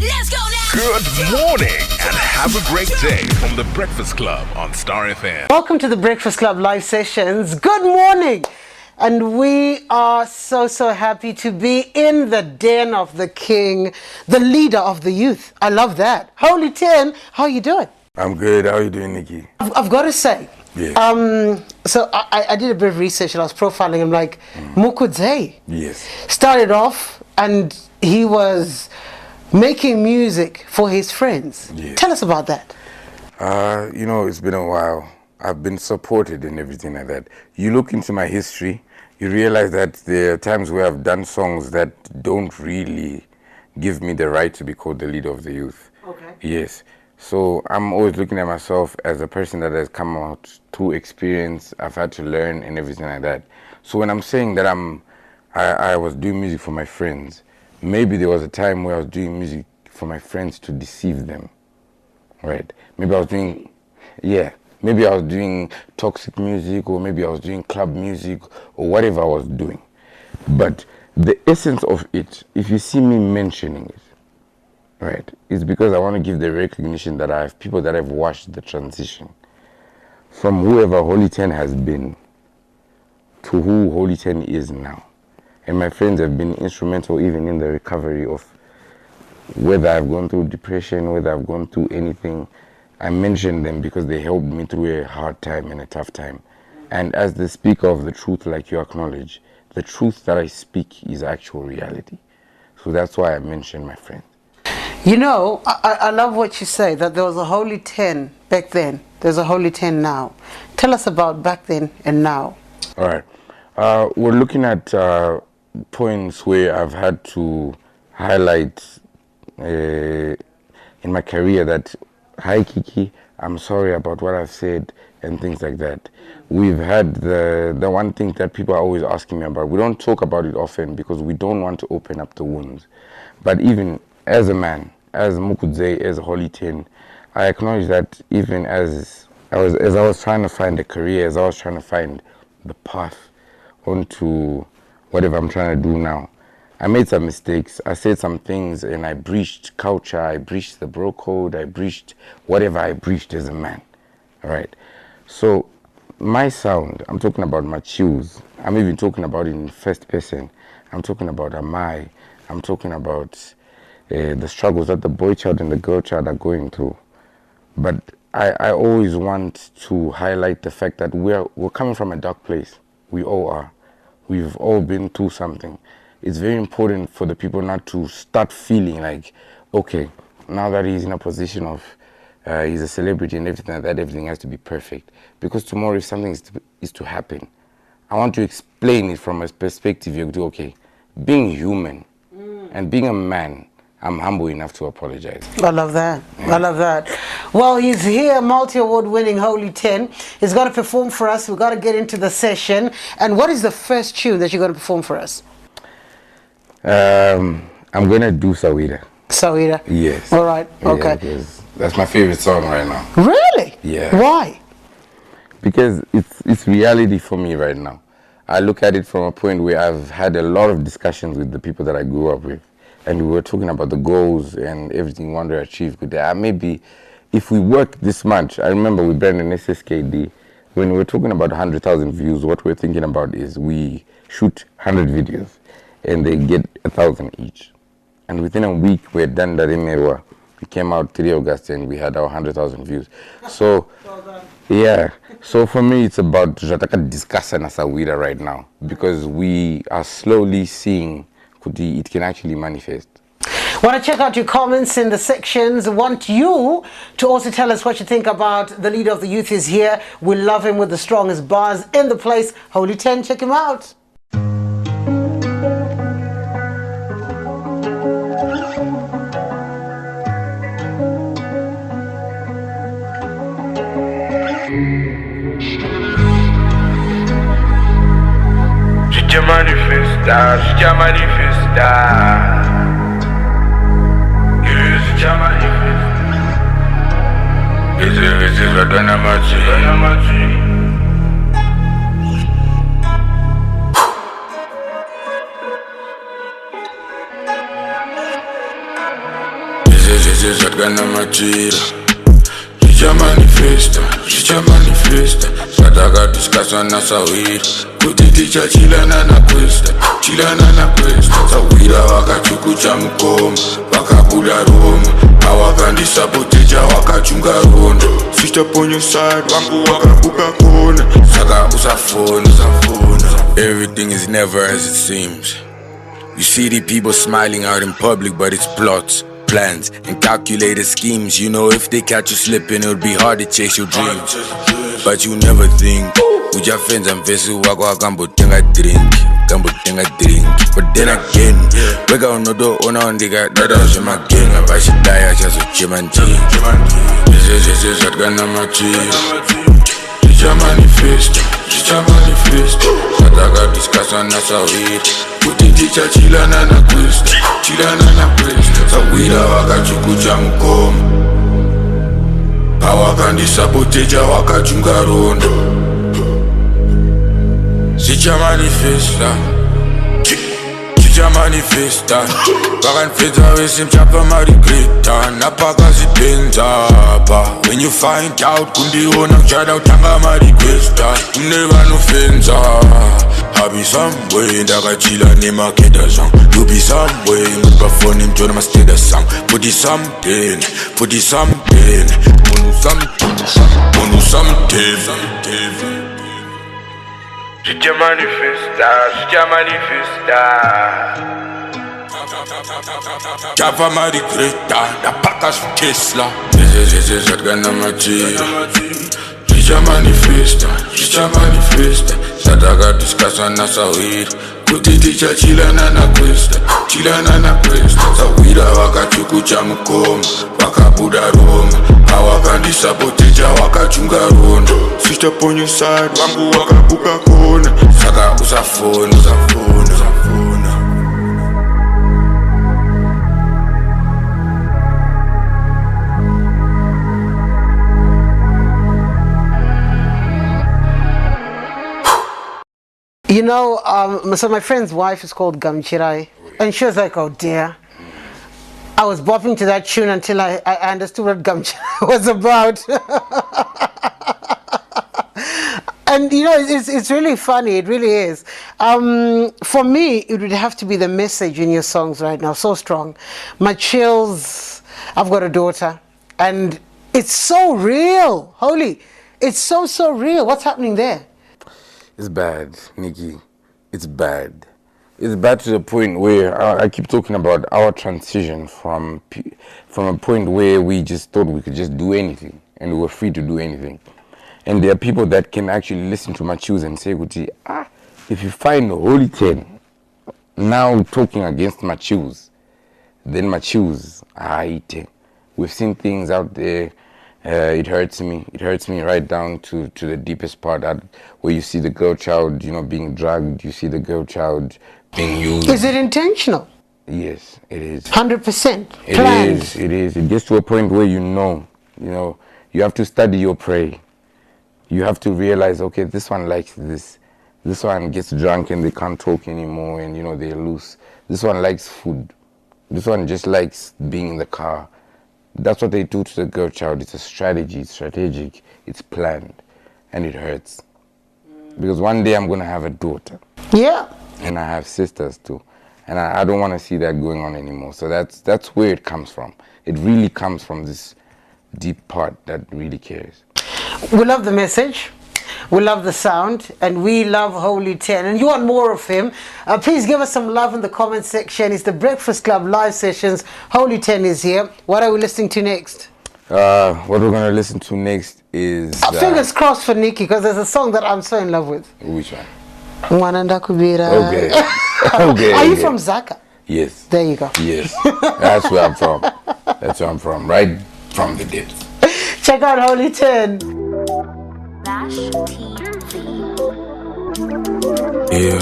Let's go now. Good morning and have a great day from the Breakfast Club on Star FM. Welcome to the Breakfast Club live sessions. Good morning. And we are so happy to be in the den of the king, the leader of the youth. I love that. Holy 10, how are you doing? I'm good. How are you doing, Nikki? I've got to say, so I did a bit of research and I was profiling him like Mukudze. Yes. Started off and he was making music for his friends. Yes. Tell us about that. It's been a while. I've been supported and everything like that. You look into my history, you realize that there are times where I've done songs that don't really give me the right to be called the leader of the youth. Okay. Yes. So I'm always looking at myself as a person that has come out through experience. I've had to learn and everything like that. So when I'm saying that I was doing music for my friends, maybe there was a time where I was doing music for my friends to deceive them, right? Maybe I was doing toxic music, or maybe I was doing club music, or whatever I was doing. But the essence of it, if you see me mentioning it, right, it's because I want to give the recognition that I have people that have watched the transition from whoever Holy 10 has been to who Holy 10 is now. And my friends have been instrumental even in the recovery of whether I've gone through depression, whether I've gone through anything. I mention them because they helped me through a hard time and a tough time. And as the speaker of the truth, like you acknowledge, the truth that I speak is actual reality. So that's why I mention my friends. You know, I love what you say, that there was a Holy 10 back then. There's a Holy 10 now. Tell us about back then and now. All right. We're looking at points where I've had to highlight in my career that, hi Kiki, I'm sorry about what I've said and things like that. We've had the one thing that people are always asking me about. We don't talk about it often because we don't want to open up the wounds. But even as a man, as Mukudze, as Holy 10, I acknowledge that even as I was trying to find a career, as I was trying to find the path onto whatever I'm trying to do now, I made some mistakes. I said some things and I breached culture, I breached the bro code, I breached whatever I breached as a man. All right. So my sound, I'm talking about my tunes. I'm even talking about it in first person. I'm talking about Amai. I'm talking about the struggles that the boy child and the girl child are going through. But I always want to highlight the fact that we're coming from a dark place. We all are. We've all been through something. It's very important for the people not to start feeling like, okay, now that he's in a position of, he's a celebrity and everything like that, everything has to be perfect. Because tomorrow if something is to happen, I want to explain it from a perspective of, okay, being human and being a man, I'm humble enough to apologize. I love that. Yeah. I love that. Well, he's here, multi-award winning Holy 10. He's got to perform for us. We've got to get into the session. And what is the first tune that you're going to perform for us? I'm going to do Sawida. Sawida? Yes. All right. Okay. Yeah, that's my favorite song right now. Really? Yeah. Why? Because it's reality for me right now. I look at it from a point where I've had a lot of discussions with the people that I grew up with. And we were talking about the goals and everything we want to achieve. Maybe if we work this much, I remember with Brandon SSKD, when we were talking about 100,000 views, what we're thinking about is we shoot 100 videos and they get 1,000 each. And within a week, we're done that in Merwa. We came out 3 August and we had our 100,000 views. So, yeah. So for me, it's about discussing Asawira right now because we are slowly seeing it can actually manifest. Want to check out your comments in the sections. Want you to also tell us what you think about the leader of the youth is here. We love him with the strongest bars in the place. Holy 10, check him out. Já manifestar. Isso já manifestar. Isso vai dar na magia. Zvezes zvatkanamachira zvichamanifesta zvatakadhiskasa nasawira kuti tichachilana nakwesta sawira vakachukucha mukoma vakabuda roma avakandisapotecha wakachunga rondo sichaponyosad vangu wakabuka kona saka usafona. Everything is never as it seems. You see the people smiling out in public, but it's plots, plans, and calculated schemes. You know if they catch you slipping, it'll be hard to chase your dreams. But you never think with your friends and vessel wako akambotenga drink. But then again, weka unodo ona ondika dada zvimagenga vachidaya chazochemanjini zvese zvatkanamachira zvichamanifesta zvatakadhiskasa nasawira kuti tichachilana nakwesta sawira vakachukucha mukoma pavakandisapotecha wakachunga rondo zichamanifesta vakanipedza vese mchapa marigreta napakazipenza pa when you find out kundiona kuchada kutanga marikwesta kune vanofenza habi somewhere ndakachila nemakeda zvangu you be somewhere ngipafoni mtona masteda sangu put something munu something Zvichamanifesta chapa marigreta napaka zvitesla zvese zvatkanamachira zvichamanifesta zvatakadhiskasa nasawira kuti tichachilana nakwesta sawira vakachukucha mukoma vakabuda roma avakandisapotecha wakachunga rondo sichaponyosad vangu wakabuka kona saka usafona. You know, so my friend's wife is called Gamchirai, and she was like, oh dear. I was bopping to that tune until I understood what Gamchirai was about. And you know, it's really funny, it really is. For me, it would have to be the message in your songs right now, so strong. My chills, I've got a daughter, and it's so real, holy. It's so real. What's happening there? It's bad, Nikki. It's bad. It's bad to the point where I keep talking about our transition from a point where we just thought we could just do anything and we were free to do anything. And there are people that can actually listen to my shoes and say, Guti, if you find the Holy 10 now talking against my shoes, then my shoes are eating. We've seen things out there. It hurts me. It hurts me right down to the deepest part, where you see the girl child, being drugged. You see the girl child being used. Is it intentional? Yes, it is. 100% It planned. is. It is. It gets to a point where you have to study your prey. You have to realize, okay, this one likes this. This one gets drunk and they can't talk anymore, and they're loose. This one likes food. This one just likes being in the car. That's what they do to the girl child. It's a strategy, it's strategic, it's planned, and it hurts. Because one day I'm going to have a daughter. Yeah. And I have sisters too. And I don't want to see that going on anymore. So that's where it comes from. It really comes from this deep part that really cares. We love the message. We love the sound, and we love Holy 10. And you want more of him, please give us some love in the comment section. It's the Breakfast Club live sessions. Holy 10 is here. What are we listening to next? What we're going to listen to next is... fingers crossed for Nikki, because there's a song that I'm so in love with. Which one? Mwananda Kubira. Okay. Okay. Are you from Zaka? Yes. There you go. Yes. That's where I'm from. That's where I'm from. Right from the depths. Check out Holy 10. Bash TV. Yeah.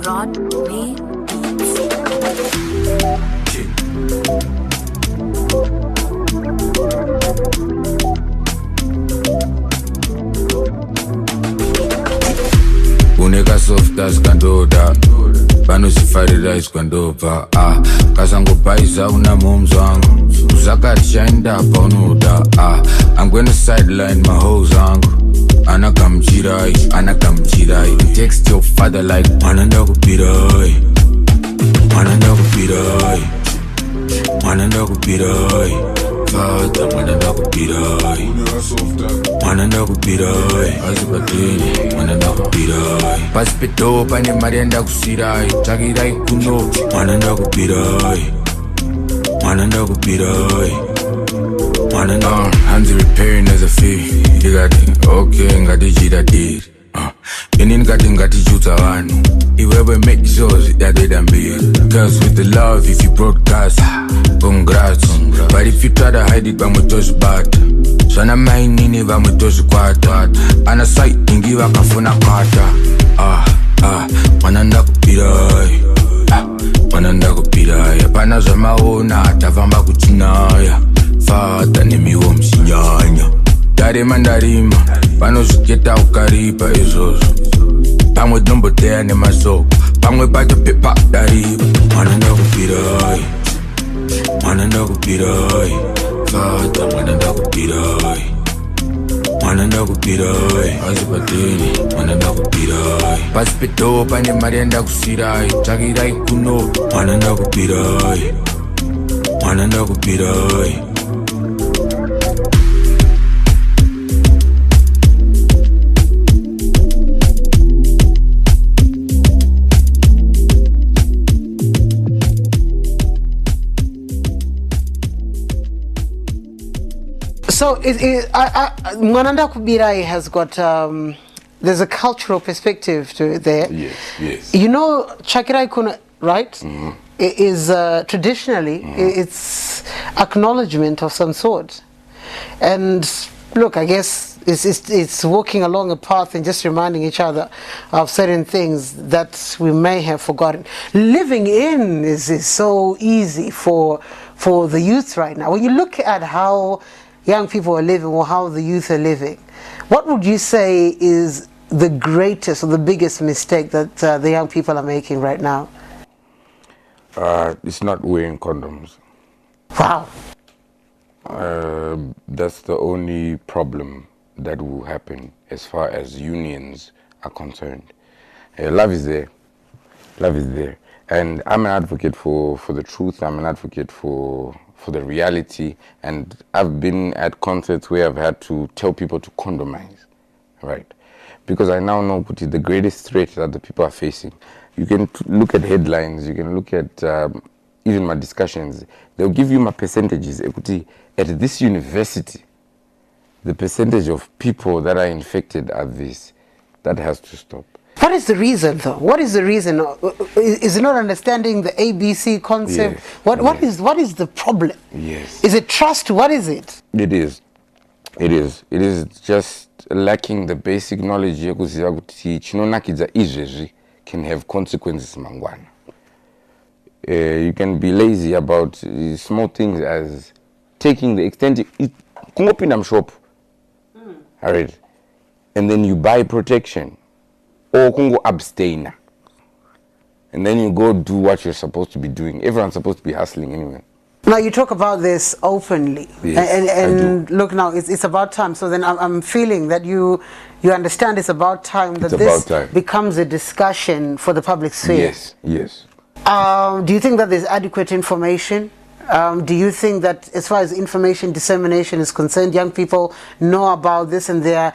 Rod B. Uneka soft as kandoda. Banusifana Farirais kwandopa Kasangopaisa una moms wangu Uzakatishaenda pa unuda I'm gonna sideline my hoes wangu Anakamchirai Text your father like Mananda kupirai Fata mananda kupirai Azipatini mananda kupirai Paspeto pane marienda kusirai Chakirai kuno mananda kupirai Hands repairing as a fee You got it, okay, ngati chita did Ini ngati chuta wanu Iwewe make sure that they done be Cause with the love if you broadcast Congrats But if you try to hide it vamwe tozibata Sana mainini vamwe tozikwata Ana site ingi wakafuna kata Mananda kupirai Apana zamaona atavamba kuchinaya Fata nemiwo msinyanya Darima Panoziketa ukaripa izozo Pamwe dombotea nemasoko Pamwe pato pepa dariba Mananda kupirai Fata mananda kupirai Azipatini mananda kupirai Paspeto pane marienda kusirai Chakirai kuno mananda kupirai So Mwananda Kubirai has got there's a cultural perspective to it there. Yes. You know, Chakirai Kuna, right? Mm-hmm. Is traditionally it's acknowledgement of some sort, and look, I guess it's walking along a path and just reminding each other of certain things that we may have forgotten. Living in is so easy for the youth right now. When you look at how young people are living or how the youth are living, what would you say is the greatest or the biggest mistake that the young people are making right now? It's not wearing condoms. Wow. That's the only problem that will happen as far as unions are concerned. Love is there. And I'm an advocate for the truth. I'm an advocate for the reality. And I've been at concerts where I've had to tell people to condomize, right? Because I now know what is the greatest threat that the people are facing. You can look at headlines, you can look at even my discussions. They'll give you my percentages. At this university, the percentage of people that are infected are this. That has to stop. What is the reason, though? What is the reason? Is it not understanding the ABC concept? Yes. What is the problem? Yes. Is it trust? What is it? It is. It is just lacking the basic knowledge yekuziva kuti chinonakidza izvezvi can have consequences mangwana. You can be lazy about small things as taking the extended kungopinda mushop, alright, and then you buy protection or kungo abstain, and then you go do what you're supposed to be doing. Everyone's supposed to be hustling anyway. Now you talk about this openly, yes, and look, now it's about time. So then I'm feeling that you understand it's about time that this becomes a discussion for the public sphere. Yes. Do you think that there's adequate information? Do you think that as far as information dissemination is concerned, young people know about this and their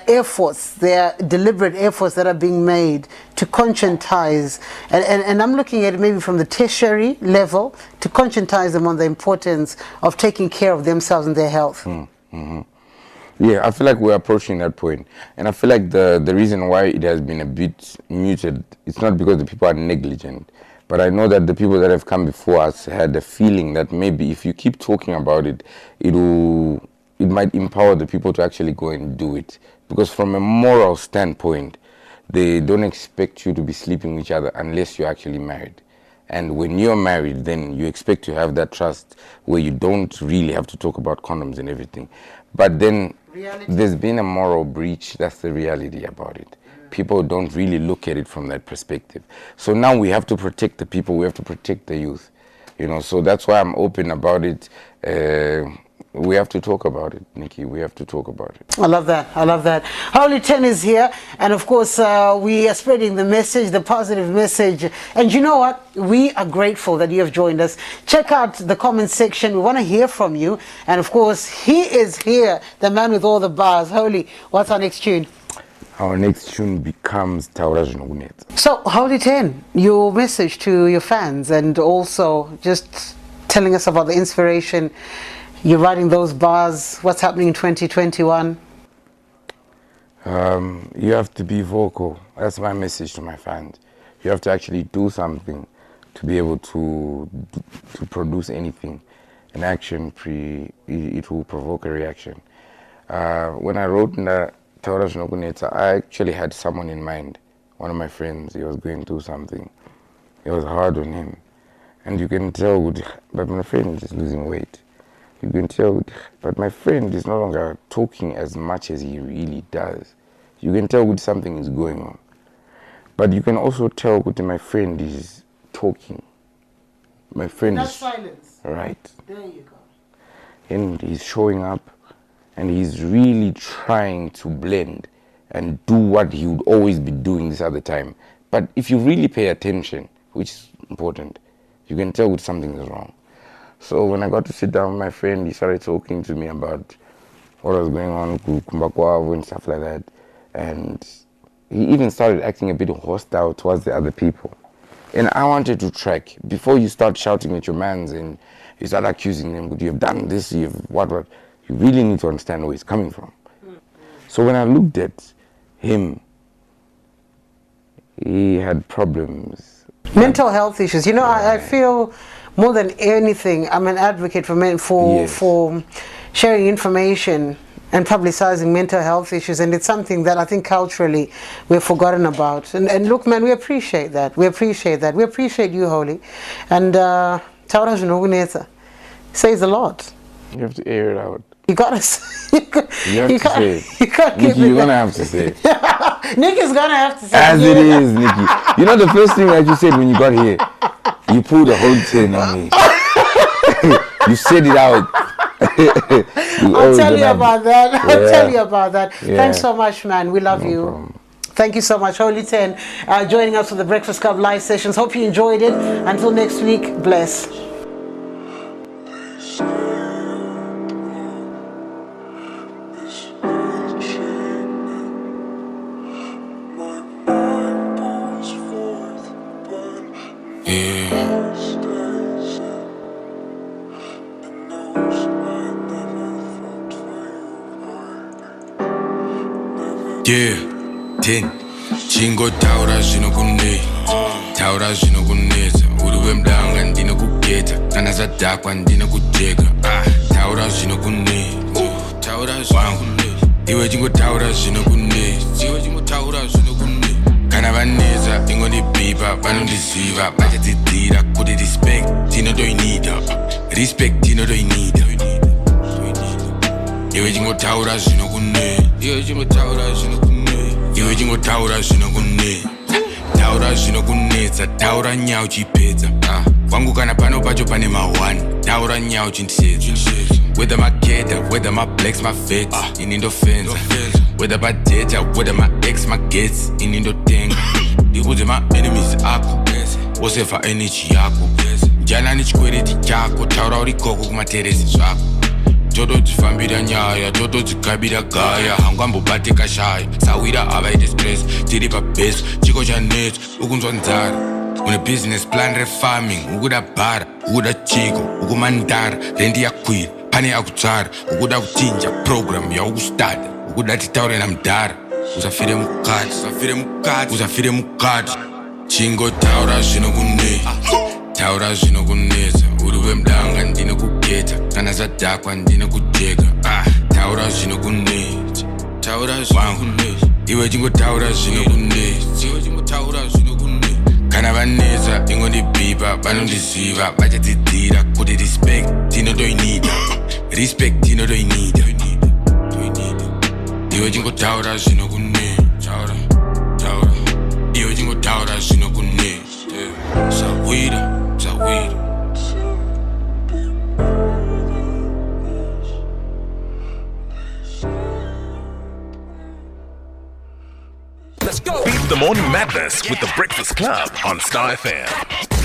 efforts, their deliberate efforts that are being made to conscientize, and I'm looking at it maybe from the tertiary level to conscientize them on the importance of taking care of themselves and their health? Mm-hmm. Yeah, I feel like we're approaching that point, and I feel like the reason why it has been a bit muted, it's not because the people are negligent, but I know that the people that have come before us had a feeling that maybe if you keep talking about it, it might empower the people to actually go and do it. Because from a moral standpoint, they don't expect you to be sleeping with each other unless you're actually married. And when you're married, then you expect to have that trust where you don't really have to talk about condoms and everything. But then there's been a moral breach. That's the reality about it. people don't really look at it from that perspective. So now we have to protect the people, we have to protect the youth, so that's why I'm open about it. We have to talk about it, Nikki. We have to talk about it. I love that. I love that. Holy 10 is here. And of course, we are spreading the message, the positive message. And you know what? We are grateful that you have joined us. Check out the comment section. We want to hear from you. And of course, he is here, the man with all the bars. Holy, what's our next tune? Our next tune becomes Taura Zvinokunetsa. So, Holy 10, your message to your fans and also just telling us about the inspiration. You're writing those bars. What's happening in 2021? You have to be vocal. That's my message to my fans. You have to actually do something to be able to produce anything. An action, it will provoke a reaction. When I wrote Taura Zvinokunetsa, I actually had someone in mind. One of my friends, he was going through something. It was hard on him. And you can tell, but my friend is losing weight. You can tell, but my friend is no longer talking as much as he really does. You can tell when something is going on. But you can also tell when my friend is talking. My friend That's is... silence. Right. There you go. And he's showing up and he's really trying to blend and do what he would always be doing this other time. But if you really pay attention, which is important, you can tell when something is wrong. So when I got to sit down with my friend, he started talking to me about what was going on, Kumbakwavu and stuff like that. And he even started acting a bit hostile towards the other people. And I wanted to track, before you start shouting at your mans and you start accusing them, you have done this, you have what, you really need to understand where he's coming from. So when I looked at him, he had problems. Mental health issues. I feel more than anything, I'm an advocate for sharing information and publicizing mental health issues, and it's something that I think culturally we've forgotten about. And look, man, we appreciate that. We appreciate that. We appreciate you, Holy. And Taura Zvinokunetsa says a lot. You have to air it out. You gotta say it. You can't Nikki, you're gonna have to say it. Nikki's gonna have to say As it is, Nikki. You know the first thing that you said when you got here? You pulled a whole 10 on me. You said it out. I'll tell you about that. I'll tell you about that. Thanks so much, man. We love you. Problem. Thank you so much, Holy 10, joining us for the Breakfast Club live sessions. Hope you enjoyed it. Until next week, bless. Yeah, 10 Chingo Taura Zvinokunetsa uri wemdanga ndinokugeta kana zadhakwa ndinokujeka Taura Zvinokunetsa iwe chingotaura zvinokunetsa kana vanetsa ingondibhipa vanondiziva vachadzidzira kuti respect tinotoinida iwe chingotaura zvinokunetsa taura zvinokunetsa taura nyau chipedza kwangu kana pano pacho pane ma1 taura nyau chindisedza whether mageda whether my blacks my vets ini ndofenza whether badeta whether my ex my gets ini ndotenga ndikuti ma enemies akho wosefa energy yako njana nechikwereti chako taura uri koko kumateresi zvako totodzifambira nyaya totodzigabira gaya hangambobateka kashaya sawira avaite stress tiri pabase chiko chanetsa ukunzwa nzara une business plan refarming ukuda bhara ukuda chiko ukumandara rendi yakwira pane yakutsara ukuda kuchinja program yaukustada ukuda titaure namudhara usafire mukati chingotaura zvinokunetsa uri wemdanga ndinokugeta kana zadhakwa ndinokujeka taura zvinokunetsa iwe chingotaura zvinokunetsa kana vanetsa ingondibhipa vanondiziva vachadzidzira kuti respect tinotoinida iwe chingotaura zvinokunetsa taura zvinokunetsa zawira Beat the morning madness with the Breakfast Club on Star FM.